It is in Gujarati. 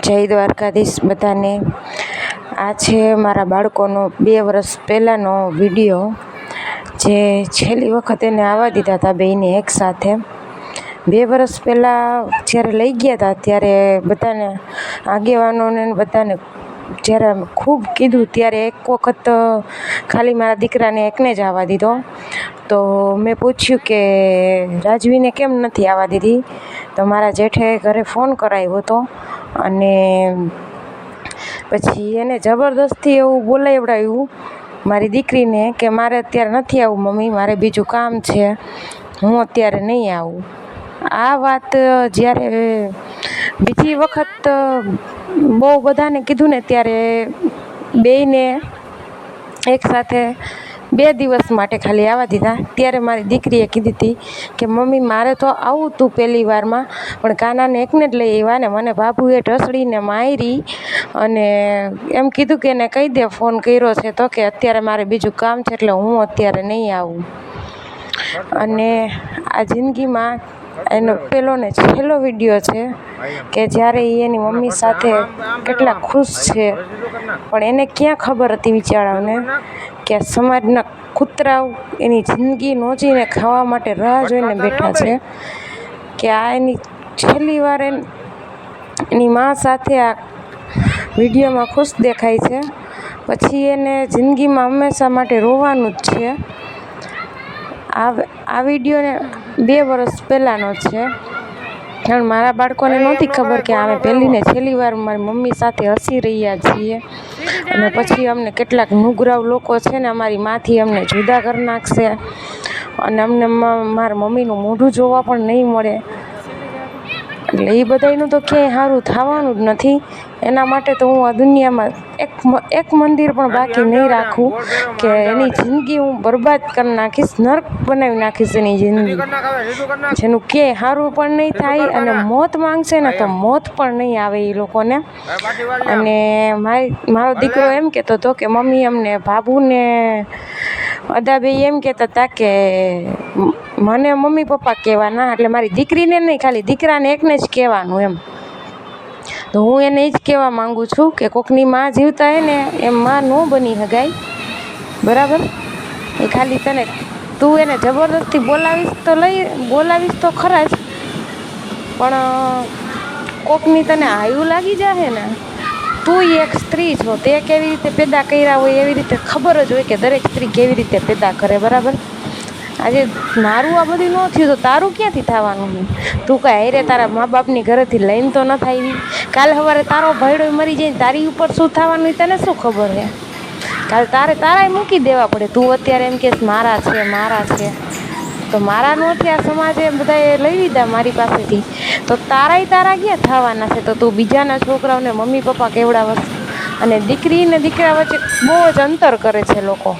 જય દ્વારકાધીશ બધાને। આ છે મારા બાળકોનો 2 વર્ષ પહેલાંનો વિડીયો, જે છેલ્લી વખત એને આવવા દીધા હતા બેયને એકસાથે। 2 વર્ષ પહેલાં જ્યારે લઈ ગયા હતા ત્યારે બધાને આગેવાનોને બધાને જ્યારે ખૂબ કીધું ત્યારે એક વખત ખાલી મારા દીકરાને એકને જ આવવા દીધો। તો મેં પૂછ્યું કે રાજવીને કેમ નથી આવવા દીધી? તો મારા જેઠે ઘરે ફોન કરાવ્યો હતો અને પછી એને જબરદસ્તી એવું બોલાવડાવ્યું મારી દીકરીને કે મારે અત્યારે નથી આવવું મમ્મી, મારે બીજું કામ છે, હું અત્યારે નહીં આવું। આ વાત જ્યારે બીજી વખત બહુ બધાને કીધું ને ત્યારે બેયને એકસાથે 2 દિવસ માટે ખાલી આવવા દીધા। ત્યારે મારી દીકરીએ કીધી હતી કે મમ્મી મારે તો આવું તું પહેલી વારમાં, પણ કાનાને એકને જ લઈ આવ્યા ને મને બાબુએ ઢસડીને મારી અને એમ કીધું કે એને કહી દે ફોન કર્યો છે તો કે અત્યારે મારે બીજું કામ છે એટલે હું અત્યારે નહીં આવું। અને આ જિંદગીમાં એનો પહેલો ને છેલ્લો વિડીયો છે કે જ્યારે એ એની મમ્મી સાથે કેટલા ખુશ છે, પણ એને ક્યાં ખબર હતી બિચારાઓને કે સમાજના કૂતરાઓ એની જિંદગી નોચીને ખાવા માટે રાહ જોઈને બેઠા છે, કે આ એની છેલ્લી વાર એની મા સાથે આ વિડીયોમાં ખુશ દેખાય છે, પછી એને જિંદગીમાં હંમેશા માટે રોવાનું જ છે। આ વિડીયોને 2 વર્ષ પહેલાંનો છે, કારણ મારા બાળકોને નહોતી ખબર કે અમે પહેલી ને છેલ્લી વાર મારી મમ્મી સાથે હસી રહ્યા છીએ અને પછી અમને કેટલાક નુગરાવ લોકો છે ને અમારી માથી અમને જુદા કરી નાખશે અને અમને મારા મમ્મીનું મોઢું જોવા પણ નહીં મળે। એટલે એ બધાનું તો ક્યાંય સારું થવાનું જ નથી। એના માટે તો હું આ દુનિયામાં એક મંદિર પણ બાકી નહીં રાખું કે એની જિંદગી હું બરબાદ કરી નાખીશ, નર્ક બનાવી નાખીશ એની જિંદગી, જેનું ક્યાંય સારું પણ નહીં થાય અને મોત માંગશે ને તો મોત પણ નહીં આવે એ લોકોને। અને મારો દીકરો એમ કહેતો હતો કે મમ્મી અમને બાબુને અદાભાઈ એમ કહેતા હતા કે મને મમ્મી પપ્પા કહેવાના, એટલે મારી દીકરીને નહીં ખાલી દીકરાને એકને જ કહેવાનું એમ। તો હું એને એ જ કહેવા માગું છું કે કોકની માં જીવતા હે ને એમ માં ન બની શકાય, બરાબર? એ ખાલી તું એને જબરદસ્તી બોલાવીશ તો ખરા જ, પણ કોકની તને આયુ લાગી જાય ને, તું એક સ્ત્રી છો, તે કેવી રીતે પેદા કર્યા હોય એવી રીતે ખબર જ હોય કે દરેક સ્ત્રી કેવી રીતે પેદા કરે, બરાબર? આજે મારું આ બધું ન થયું તો તારું ક્યાંથી થવાનું? તું કાંઈ હારે તારા મા બાપની ઘરેથી લઈને તો નથી આવી? કાલ સવારે તારો ભાઈડો મરી જાય તારી ઉપર શું થવાનું તને શું ખબર છે? કાલ તારાય મૂકી દેવા પડે। તું અત્યારે એમ કહેશ મારા છે તો મારા નોથી આ સમાજે બધાએ લઈ લીધા મારી પાસેથી, તો તારા ક્યાં થવાના છે? તો તું બીજાના છોકરાઓને મમ્મી પપ્પા કેવડાવશ, અને દીકરી ને દીકરા વચ્ચે બહુ જ અંતર કરે છે લોકો।